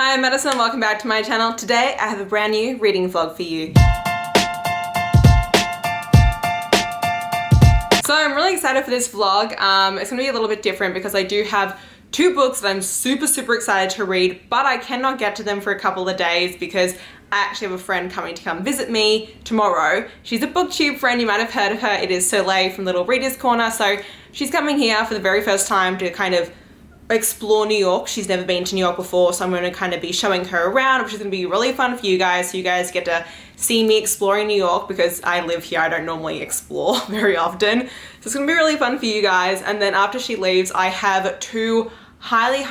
Hi, I'm Madison and welcome back to my channel. Today I have a brand new reading vlog for you. So I'm really excited for this vlog. It's going to be a little bit different because I do have two books that I'm super excited to read, but I cannot get to them for a couple of days because I actually have a friend coming to come visit me tomorrow. She's a booktube friend, you might have heard of her. It is Soleil from Little Readers Corner. So she's coming here for the very first time to kind of explore New York. She's never been to New York before, so I'm going to kind of be showing her around, which is going to be really fun for you guys. So you guys get to see me exploring New York because I live here. I don't normally explore very often. So it's going to be really fun for you guys. And then after she leaves, I have two highly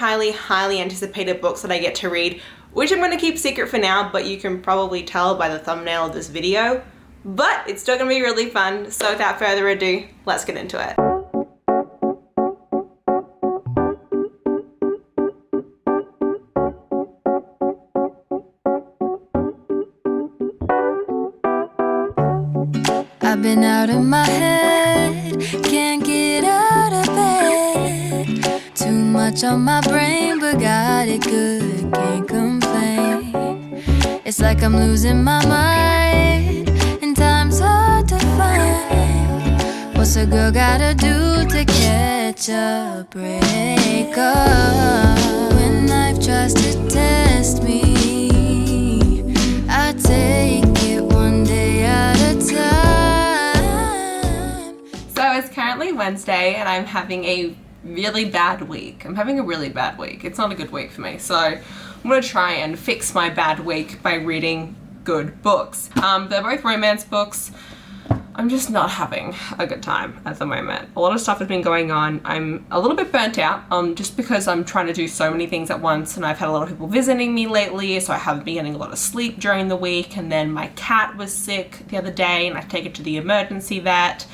anticipated books that I get to read, which I'm going to keep secret for now, but you can probably tell by the thumbnail of this video. But it's still going to be really fun. So without further ado, let's get into it. I've been out of my head, can't get out of bed. Too much on my brain, but got it good, can't complain. It's like I'm losing my mind, and time's hard to find. What's a girl gotta do to catch a break up? When life tries to test me, I take it one day at a time. So it's currently Wednesday and I'm having a really bad week. I'm having a really bad week. It's not a good week for me. So I'm gonna try and fix my bad week by reading good books. They're both romance books. I'm just not having a good time at the moment. A lot of stuff has been going on. I'm a little bit burnt out just because I'm trying to do so many things at once, and I've had a lot of people visiting me lately, so I haven't been getting a lot of sleep during the week. And then my cat was sick the other day and I take it to the emergency vet.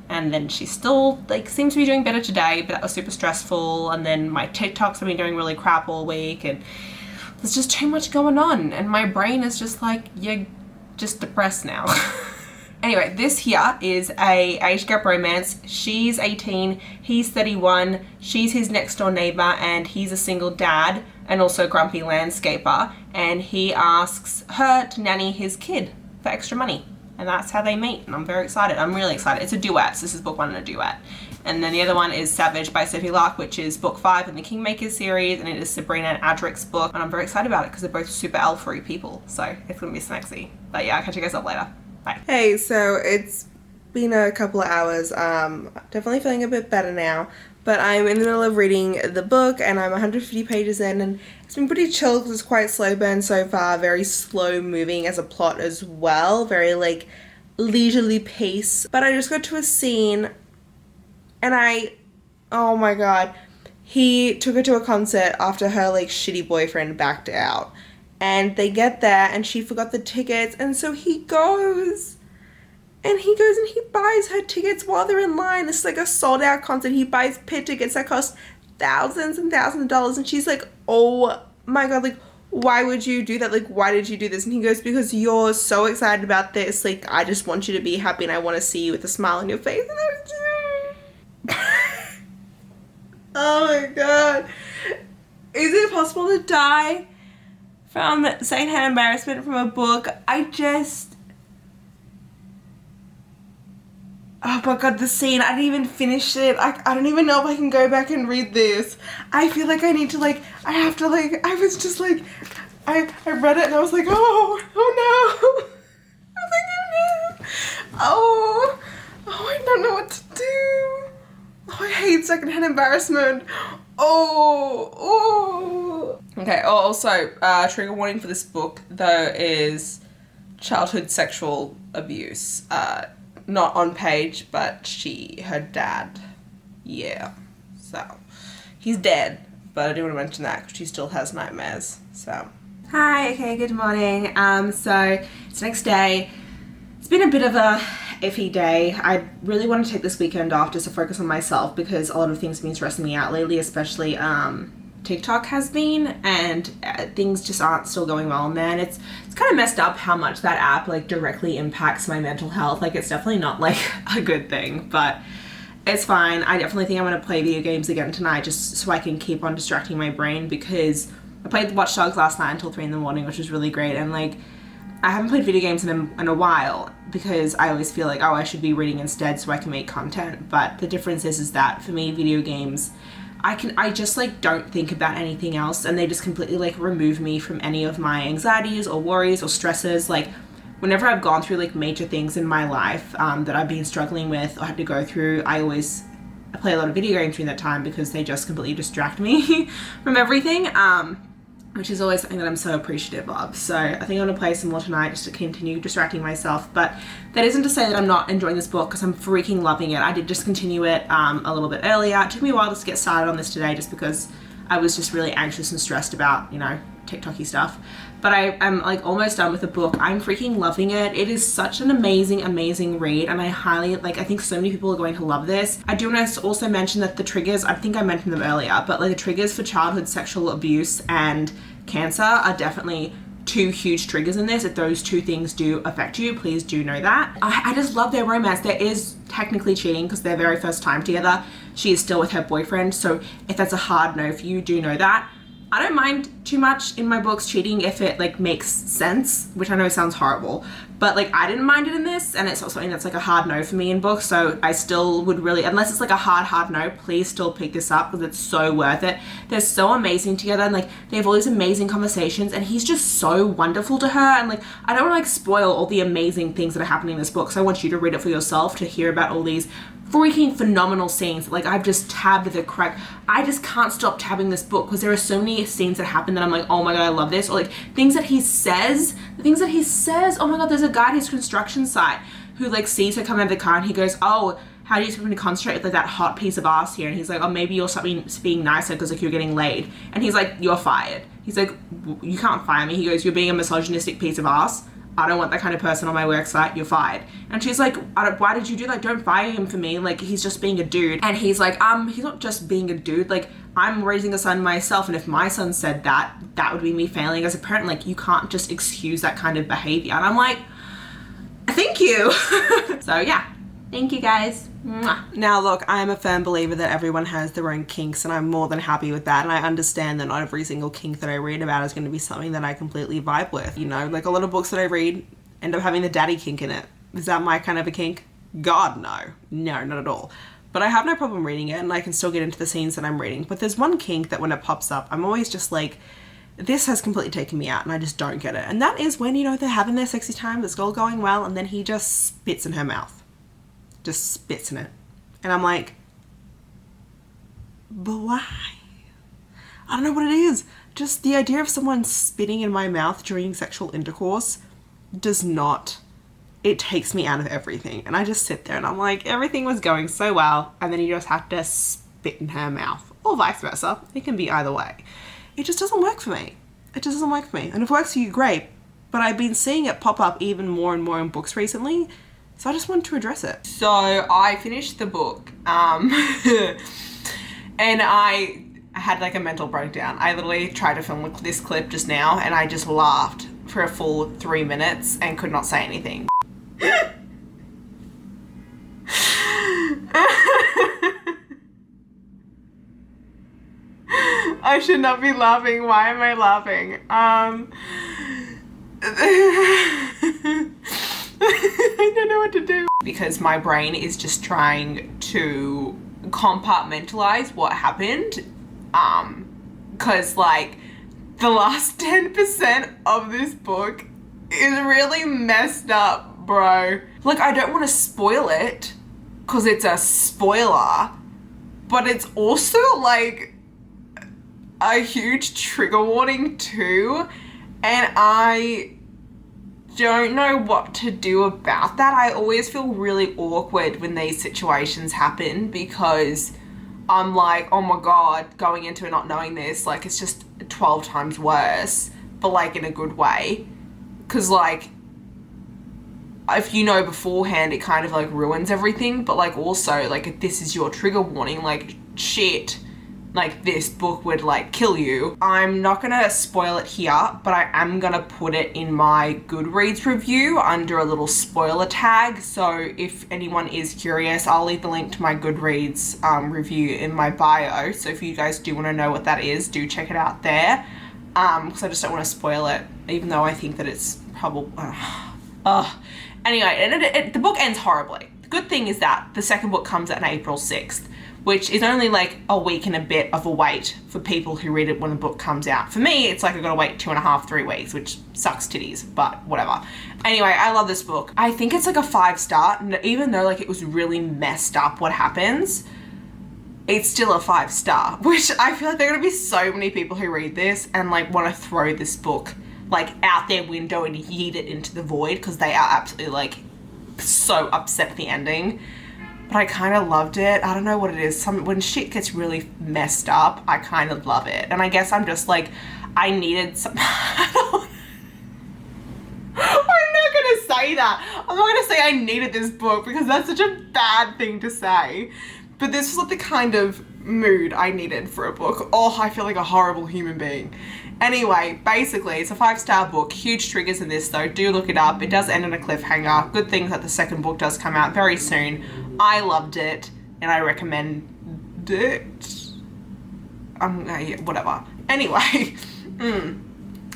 And then she still seems to be doing better today, but that was super stressful. And then my TikToks have been doing really crap all week, and there's just too much going on. And my brain is just like, you're just depressed now. Anyway, this here is a age gap romance. She's 18, he's 31, she's his next door neighbor, and he's a single dad and also grumpy landscaper. And he asks her to nanny his kid for extra money. And that's how they meet, and I'm very excited. I'm really excited. It's a duet, so this is book 1 and a duet. And then the other one is Savage by Sophie Lark, which is book 5 in the Kingmakers series, and it is Sabrina and Adric's book. And I'm very excited about it because they're both super elf-free people, so it's gonna be sexy. But yeah, I'll catch you guys up later. Bye. Hey, so it's been a couple of hours. Definitely feeling a bit better now, but I'm in the middle of reading the book and I'm 150 pages in, and it's been pretty chill because it's quite slow burn so far, very slow moving as a plot as well, very leisurely pace. But I just got to a scene and oh my god, he took her to a concert after her shitty boyfriend backed out. And they get there and she forgot the tickets, and so he goes and he buys her tickets while they're in line. It's like a sold out concert. He buys pit tickets that cost thousands and thousands of dollars, and she's like, oh my god, why would you do that? Why did you do this? And he goes, because you're so excited about this, I just want you to be happy and I want to see you with a smile on your face. And I was oh my god, is it possible to die from secondhand embarrassment from a book? Oh my god, the scene, I didn't even finish it. I don't even know if I can go back and read this. I feel like I need to I was just I read it and I was like, oh no. I was like, oh no. Oh, I don't know what to do. Oh, I hate secondhand embarrassment. Oh. Okay, also, trigger warning for this book, though, is childhood sexual abuse. Not on page, but her dad. Yeah. So, he's dead, but I do want to mention that because she still has nightmares, so. Hi, okay, good morning. So, it's the next day. It's been a bit of a iffy day. I really want to take this weekend off just to focus on myself because a lot of things have been stressing me out lately, especially TikTok has been, and things just aren't still going well in there, and it's kind of messed up how much that app directly impacts my mental health. It's definitely not a good thing, but it's fine. I definitely think I'm going to play video games again tonight just so I can keep on distracting my brain, because I played Watch Dogs last night until 3 in the morning, which was really great. And like, I haven't played video games in a while because I always feel like, oh, I should be reading instead so I can make content. But the difference is that for me, video games, I just like don't think about anything else, and they just completely like remove me from any of my anxieties or worries or stresses. Like, whenever I've gone through like major things in my life that I've been struggling with or had to go through, I play a lot of video games during that time because they just completely distract me from everything, which is always something that I'm so appreciative of. So I think I'm gonna play some more tonight just to continue distracting myself. But that isn't to say that I'm not enjoying this book, because I'm freaking loving it. I did just continue it a little bit earlier. It took me a while to get started on this today just because I was just really anxious and stressed about, you know, TikTok-y stuff. But I am like almost done with the book. I'm freaking loving it. It is such an amazing read, and I highly, like, I think so many people are going to love this. I do want to also mention that the triggers, I think I mentioned them earlier, but like the triggers for childhood sexual abuse and cancer are definitely two huge triggers in this. If those two things do affect you, please do know that. I just love their romance. There is technically cheating because their very first time together, she is still with her boyfriend. So if that's a hard no for you, do know that. I don't mind too much in my books cheating if it like makes sense, which I know sounds horrible, but like I didn't mind it in this, and it's not something that's like a hard no for me in books. So I still would really, unless it's like a hard no, please still pick this up because it's so worth it. They're so amazing together, and like they have all these amazing conversations, and he's just so wonderful to her. And like, I don't want to like spoil all the amazing things that are happening in this book, so I want you to read it for yourself to hear about all these freaking phenomenal scenes. Like, I've just tabbed the crack. I just can't stop tabbing this book because there are so many scenes that happen that I'm like, oh my god, I love this. Or like things that he says, oh my god, there's a guy at his construction site who like sees her come out of the car, and he goes, oh, how do you expect me to concentrate with like that hot piece of ass here? And he's like, oh, maybe you'll stop being nicer because like you're getting laid. And he's like, you're fired. He's like, you can't fire me. He goes, you're being a misogynistic piece of ass. I don't want that kind of person on my work site, you're fired. And she's like, why did you do that? Don't fire him for me. Like, he's just being a dude. And he's like, he's not just being a dude. Like, I'm raising a son myself, and if my son said that, that would be me failing as a parent. Like, you can't just excuse that kind of behavior. And I'm like, thank you. So yeah, thank you guys. Mwah. Now look, I'm a firm believer that everyone has their own kinks, and I'm more than happy with that. And I understand that not every single kink that I read about is going to be something that I completely vibe with. You know, like a lot of books that I read end up having the daddy kink in it. Is that my kind of a kink? God, no. No, not at all. But I have no problem reading it, and I can still get into the scenes that I'm reading. But there's one kink that when it pops up, I'm always just like, this has completely taken me out, and I just don't get it. And that is when, you know, they're having their sexy time, it's all going well, and then he just spits in her mouth. Just spits in it. And I'm like, but why? I don't know what it is. Just the idea of someone spitting in my mouth during sexual intercourse does not, it takes me out of everything. And I just sit there and I'm like, everything was going so well, and then you just have to spit in her mouth, or vice versa. It can be either way. It just doesn't work for me. It just doesn't work for me. And if it works for you, great. But I've been seeing it pop up even more and more in books recently, so I just wanted to address it. So I finished the book, and I had like a mental breakdown. I literally tried to film this clip just now, and I just laughed for a full 3 minutes and could not say anything. I should not be laughing. Why am I laughing? I don't know what to do. Because my brain is just trying to compartmentalize what happened. Because like the last 10% of this book is really messed up, bro. Like, I don't want to spoil it because it's a spoiler, but it's also like a huge trigger warning too, and I don't know what to do about that. I always feel really awkward when these situations happen because I'm like, oh my god, going into it not knowing this, like, it's just 12 times worse, but like in a good way. Because like, if you know beforehand, it kind of like ruins everything, but like also like if this is your trigger warning, like shit, like this book would like kill you. I'm not gonna spoil it here, but I am gonna put it in my Goodreads review under a little spoiler tag. So if anyone is curious, I'll leave the link to my Goodreads review in my bio. So if you guys do want to know what that is, do check it out there. because I just don't want to spoil it, even though I think that it's probably, anyway, and the book ends horribly. The good thing is that the second book comes out on April 6th, which is only like a week and a bit of a wait for people who read it when the book comes out. For me, it's like I've got to wait 2.5, 3 weeks, which sucks titties, but whatever. Anyway, I love this book. I think it's like a 5-star, and even though like it was really messed up what happens, it's still a 5-star, which I feel like there are gonna be so many people who read this and like want to throw this book like out their window and yeet it into the void because they are absolutely like so upset at the ending. But I kind of loved it. I don't know what it is. When shit gets really messed up, I kind of love it. And I guess I'm just like, I needed some... I'm not going to say that. I'm not going to say I needed this book because that's such a bad thing to say. But this was like the kind of mood I needed for a book. Oh, I feel like a horrible human being. Anyway, basically, it's a 5-star book. Huge triggers in this though. Do look it up. It does end on a cliffhanger. Good thing that the second book does come out very soon. I loved it and I recommend it. Yeah, whatever. Anyway,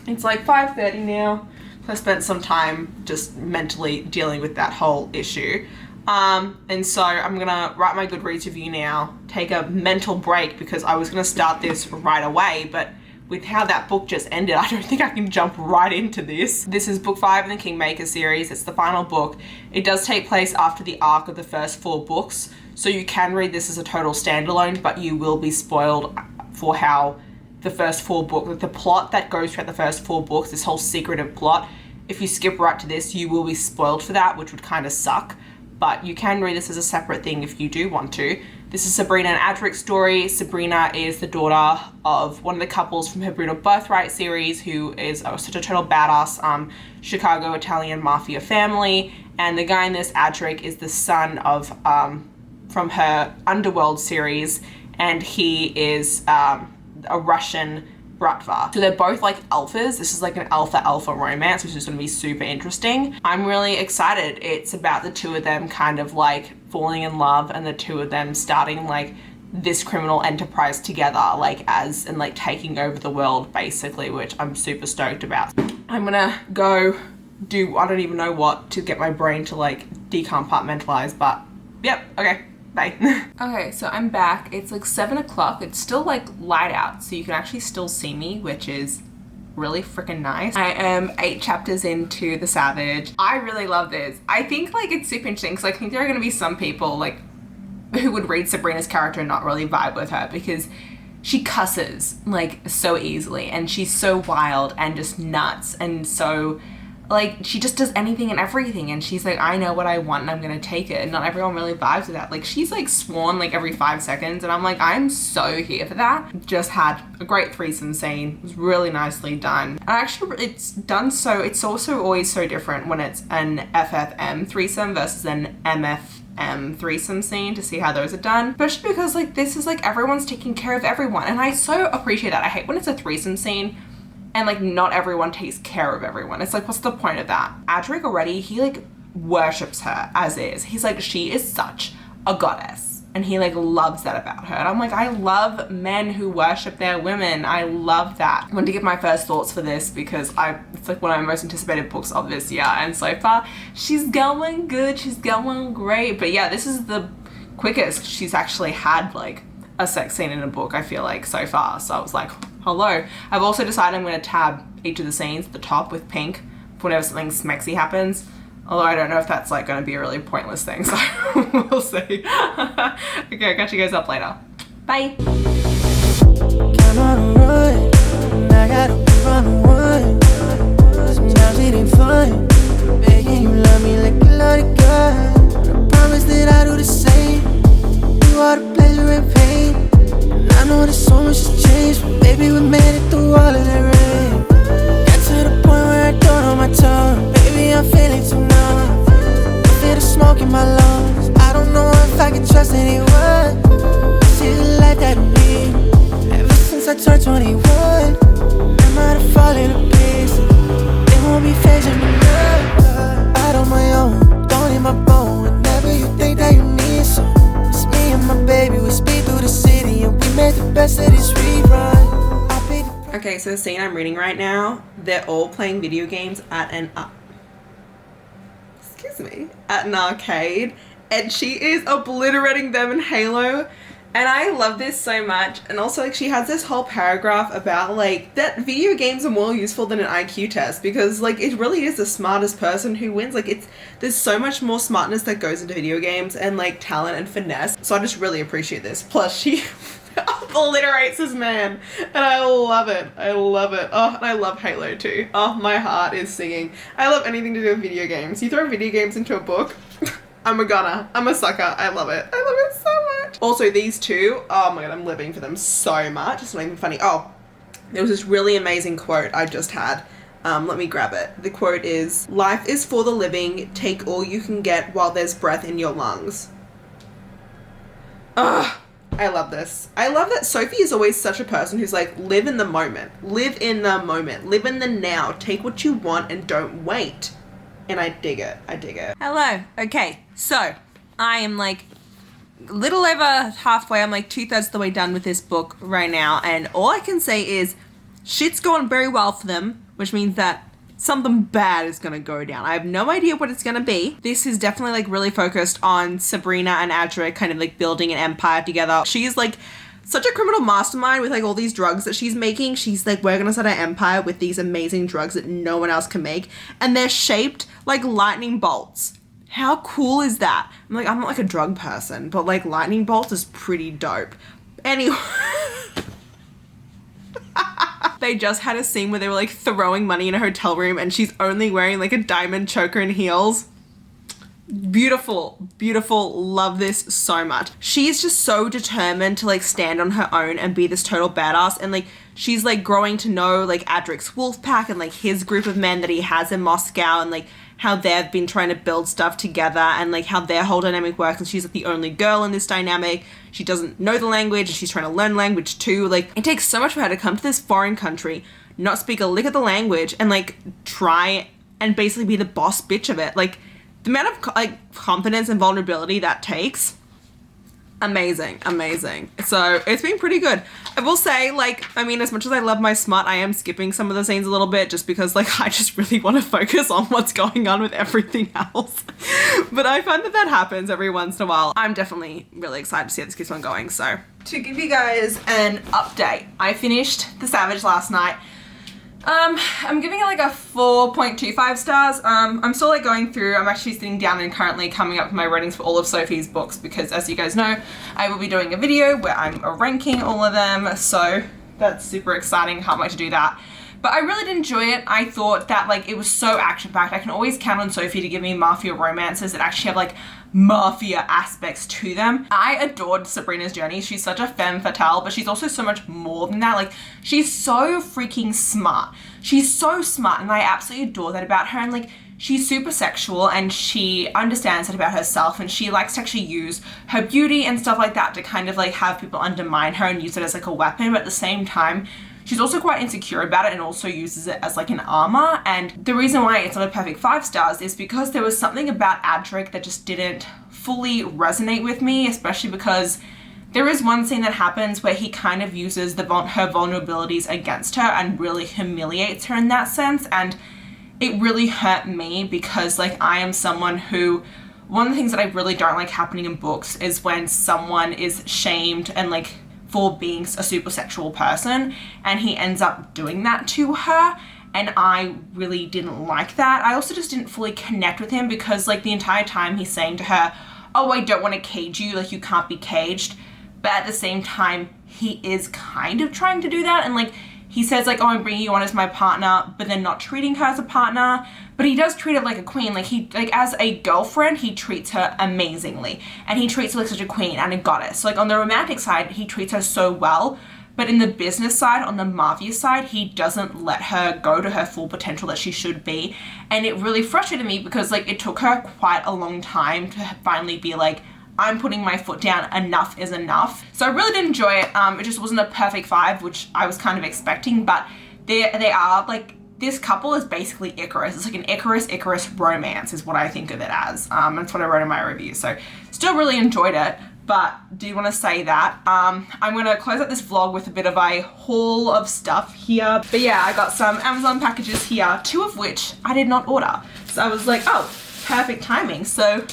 it's like 5:30 now. So I spent some time just mentally dealing with that whole issue. And so I'm gonna write my Goodreads review now, take a mental break because I was gonna start this right away, but with how that book just ended, I don't think I can jump right into this. This is book 5 in the Kingmaker series. It's the final book. It does take place after the arc of the first 4 books, so you can read this as a total standalone, but you will be spoiled for how the first 4 books, the plot that goes throughout the first 4 books, this whole secretive plot, if you skip right to this, you will be spoiled for that, which would kind of suck. But you can read this as a separate thing if you do want to. This is Sabrina and Adric's story. Sabrina is the daughter of one of the couples from her Brutal Birthright series who is such a total badass Chicago Italian mafia family. And the guy in this, Adric, is the son of, from her Underworld series, and he is a Russian Bratva. So they're both like alphas. This is like an alpha romance, which is going to be super interesting. I'm really excited. It's about the two of them kind of like falling in love and the two of them starting like this criminal enterprise together, like and like taking over the world basically, which I'm super stoked about. I'm gonna go do, I don't even know what to get my brain to like decompartmentalize, but yep, okay. Bye. Okay, so I'm back. It's like 7 o'clock. It's still like light out, so you can actually still see me, which is really freaking nice. I am 8 chapters into The Savage. I really love this. I think like it's super interesting because I think there are going to be some people like who would read Sabrina's character and not really vibe with her because she cusses like so easily and she's so wild and just nuts and so like she just does anything and everything and she's like, I know what I want and I'm gonna take it, and not everyone really vibes with that. Like she's like sworn like every 5 seconds and I'm like, I'm so here for that. Just had a great threesome scene. It was really nicely done. And actually it's done so, it's also always so different when it's an FFM threesome versus an MFM threesome scene to see how those are done, especially because like this is like everyone's taking care of everyone and I so appreciate that. I hate when it's a threesome scene and like not everyone takes care of everyone. It's like, what's the point of that? Adric already, he like worships her as is. He's like, she is such a goddess. And he like loves that about her. And I'm like, I love men who worship their women. I love that. I wanted to give my first thoughts for this because it's like one of my most anticipated books of this year. And so far, she's going good. She's going great. But yeah, this is the quickest she's actually had like a sex scene in a book, I feel like, so far. So I was like, hello. I've also decided I'm going to tab each of the scenes at the top with pink for whenever something smexy happens. Although I don't know if that's like going to be a really pointless thing, so we'll see. Okay, I'll catch you guys up later. Bye. Come on, run. I gotta run away. Sometimes it ain't fun. Begging you love me like you love the God. I promise that I do the same. You are the pleasure and pain. I know that so much has changed, but baby, we made it through all of the rain. Got to the point where I don't know my tongue. Baby, I'm feeling too numb. I feel the smoke in my lungs. I don't know if I can trust anyone. This is the life that we need. Ever since I turned 21, am I to fall so the scene I'm reading right now, they're all playing video games at an arcade, and she is obliterating them in Halo. And I love this so much. And also, like, she has this whole paragraph about, like, that video games are more useful than an IQ test, because, like, it really is the smartest person who wins. Like, there's so much more smartness that goes into video games, and, like, talent and finesse. So I just really appreciate this. Plus, she obliterates this man, and I love it. I love it. Oh, and I love Halo too. Oh, my heart is singing. I love anything to do with video games. You throw video games into a book, I'm a sucker. I love it. I love it so much. Also, these two, oh my god, I'm living for them so much. It's not even funny. Oh, there was this really amazing quote I just had. Let me grab it. The quote is, "Life is for the living. Take all you can get while there's breath in your lungs." Ugh. I love this. I love that Sophie is always such a person who's like, live in the moment. Live in the moment. Live in the now. Take what you want and don't wait. And I dig it. I dig it. Hello. Okay, so I am like a little over halfway. I'm like 2/3 of the way done with this book right now. And all I can say is shit's going very well for them, which means that something bad is going to go down. I have no idea what it's going to be. This is definitely like really focused on Sabrina and Adric kind of like building an empire together. She's like such a criminal mastermind with like all these drugs that she's making. She's like, we're gonna start an empire with these amazing drugs that no one else can make. And they're shaped like lightning bolts. How cool is that? I'm like, I'm not like a drug person, but like lightning bolts is pretty dope. Anyway. They just had a scene where they were like throwing money in a hotel room and she's only wearing like a diamond choker and heels. Beautiful, beautiful. Love this so much. She's just so determined to like stand on her own and be this total badass, and like she's like growing to know like Adric's wolf pack and like his group of men that he has in Moscow, and like how they've been trying to build stuff together, and like how their whole dynamic works. And she's like the only girl in this dynamic. She doesn't know the language and she's trying to learn language too. Like it takes so much for her to come to this foreign country, not speak a lick of the language, and like try and basically be the boss bitch of it. Like the amount of like confidence and vulnerability that takes, amazing, amazing. So it's been pretty good. I will say, like, I mean, as much as I love my smut, I am skipping some of the scenes a little bit just because like I just really want to focus on what's going on with everything else. But I find that happens every once in a while. I'm definitely really excited to see how this keeps on going. So to give you guys an update, I finished The Savage last night. I'm giving it like a 4.25 stars. I'm still like going through. I'm actually sitting down and currently coming up with my ratings for all of Sophie's books, because as you guys know, I will be doing a video where I'm ranking all of them. So that's super exciting. Can't wait to do that. But I really did enjoy it. I thought that like it was so action-packed. I can always count on Sophie to give me mafia romances that actually have like mafia aspects to them. I adored Sabrina's journey. She's such a femme fatale, but she's also so much more than that. Like she's so freaking smart. She's so smart, and I absolutely adore that about her. And like she's super sexual, and she understands that about herself, and she likes to actually use her beauty and stuff like that to kind of like have people undermine her and use it as like a weapon. But at the same time, she's also quite insecure about it and also uses it as like an armor. And the reason why it's not a perfect 5 stars is because there was something about Adric that just didn't fully resonate with me, especially because there is one scene that happens where he kind of uses her vulnerabilities against her and really humiliates her in that sense. And it really hurt me because like I am someone who, one of the things that I really don't like happening in books is when someone is shamed and like for being a super sexual person, and he ends up doing that to her, and I really didn't like that. I also just didn't fully connect with him because like the entire time he's saying to her, oh, I don't want to cage you, like you can't be caged, but at the same time he is kind of trying to do that, and like he says like, oh, I'm bringing you on as my partner, but then not treating her as a partner. But he does treat her like a queen. Like he, like as a girlfriend, he treats her amazingly. And he treats her like such a queen and a goddess. So like on the romantic side, he treats her so well. But in the business side, on the mafia side, he doesn't let her go to her full potential that she should be. And it really frustrated me because like it took her quite a long time to finally be like, I'm putting my foot down, enough is enough. So I really did enjoy it. It just wasn't a perfect 5, which I was kind of expecting, but they are like, this couple is basically Icarus. It's like an Icarus romance is what I think of it as. That's what I wrote in my review. So still really enjoyed it, but do want to say that I'm gonna close out this vlog with a bit of a haul of stuff here. But yeah, I got some Amazon packages here, 2 of which I did not order. So I was like, oh, perfect timing. So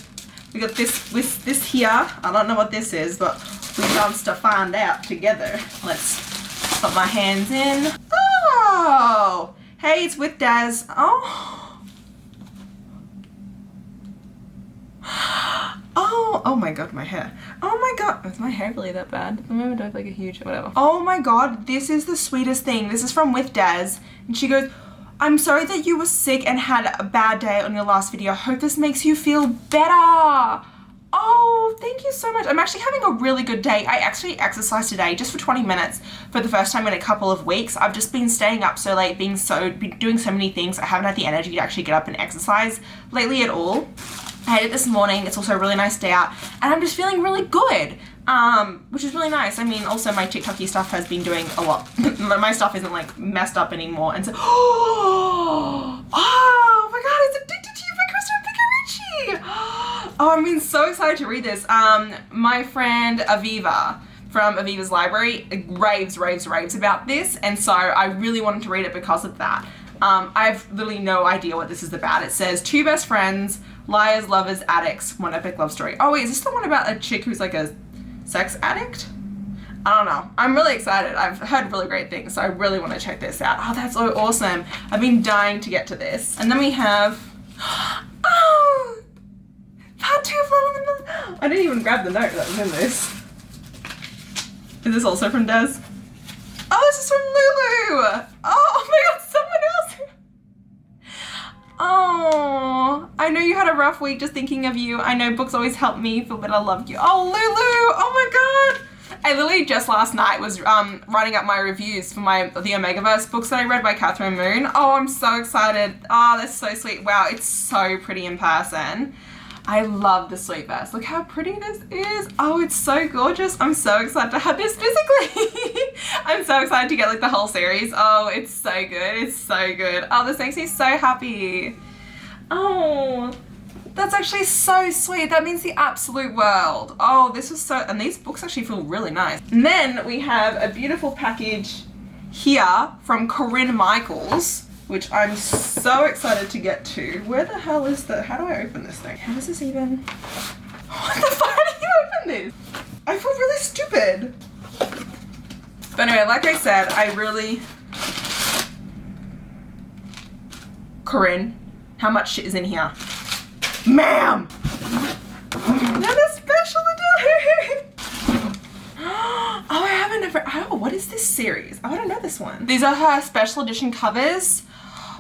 we got this here. I don't know what this is, but we got to find out together. Let's put my hands in. Oh, hey, it's with Daz. Oh my god, my hair. Oh my god, is my hair really that bad? At the moment I have like a huge, whatever. Oh my god, this is the sweetest thing. This is from With Daz, and she goes, I'm sorry that you were sick and had a bad day on your last video. Hope this makes you feel better. Oh, thank you so much. I'm actually having a really good day. I actually exercised today just for 20 minutes for the first time in a couple of weeks. I've just been staying up so late, been doing so many things. I haven't had the energy to actually get up and exercise lately at all. I did it this morning. It's also a really nice day out and I'm just feeling really good, which is really nice. I mean, also my TikTok-y stuff has been doing a lot. My stuff isn't like messed up anymore. And so, oh my god, it's Addicted to You by Kristen Pickerici. Oh, I'm being so excited to read this. My friend Aviva from Aviva's Library raves about this. And so I really wanted to read it because of that. I have literally no idea what this is about. It says 2 best friends, liars, lovers, addicts, one epic love story. Oh wait, is this the one about a chick who's like a sex addict? I don't know. I'm really excited. I've heard really great things, so I really want to check this out. Oh, that's so awesome. I've been dying to get to this. And then we have, oh, part 2 of Love. I didn't even grab the note that was in this. Is this also from Des? Oh, this is from Lulu. Oh my god, someone else. Oh, I know you had a rough week, just thinking of you. I know books always help me feel better. I love you. Oh, Lulu. Oh my god. I literally just last night was writing up my reviews for the Omegaverse books that I read by Catherine Moon. Oh, I'm so excited. Oh, that's so sweet. Wow, it's so pretty in person. I love the sweet verse. Look how pretty this is. Oh, it's so gorgeous. I'm so excited to have this physically. I'm so excited to get like the whole series. Oh, it's so good. It's so good. Oh, this makes me so happy. Oh, that's actually so sweet. That means the absolute world. Oh, this was so, and these books actually feel really nice. And then we have a beautiful package here from Corinne Michaels, which I'm so excited to get to. Where the hell is how do I open this thing? How does this even, what the fuck, how do you open this? I feel really stupid. But anyway, like I said, I really, Corinne, how much shit is in here? Ma'am! Another special edition! Oh, I haven't ever, oh, what is this series? Oh, I don't know this one. These are her special edition covers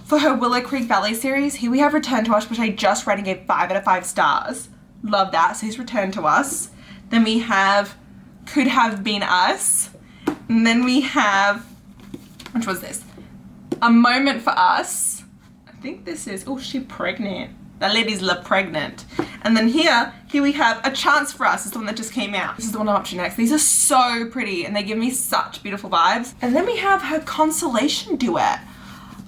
for her Willow Creek Ballet series. Here we have Return to Us, which I just read and gave 5 out of 5 stars. Love that. So he's Return to Us. Then we have Could Have Been Us. And then we have, which was this? A Moment for Us. I think this is, oh, she pregnant. The lady's pregnant. And then here we have A Chance for Us. This is the one that just came out. This is the one I'm up to next. These are so pretty and they give me such beautiful vibes. And then we have her Consolation duet.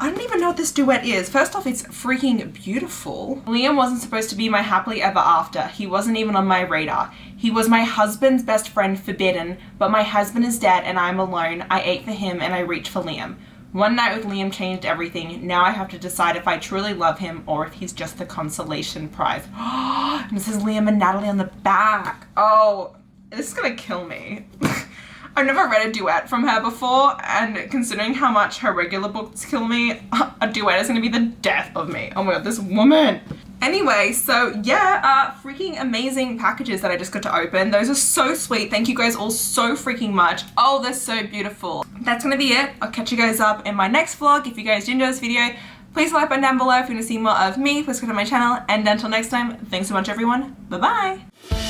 I don't even know what this duet is. First off, it's freaking beautiful. Liam wasn't supposed to be my happily ever after. He wasn't even on my radar. He was my husband's best friend, forbidden, but my husband is dead and I'm alone. I ate for him and I reached for Liam. One night with Liam changed everything. Now I have to decide if I truly love him or if he's just the consolation prize. And this is Liam and Natalie on the back. Oh, this is gonna kill me. I've never read a duet from her before, and considering how much her regular books kill me, a duet is gonna be the death of me. Oh my god, this woman. Anyway, so yeah, freaking amazing packages that I just got to open. Those are so sweet. Thank you guys all so freaking much. Oh, they're so beautiful. That's gonna be it. I'll catch you guys up in my next vlog. If you guys did enjoy this video, please like button down below if you want to see more of me. Please go to my channel, and until next time, thanks so much everyone. Bye-bye.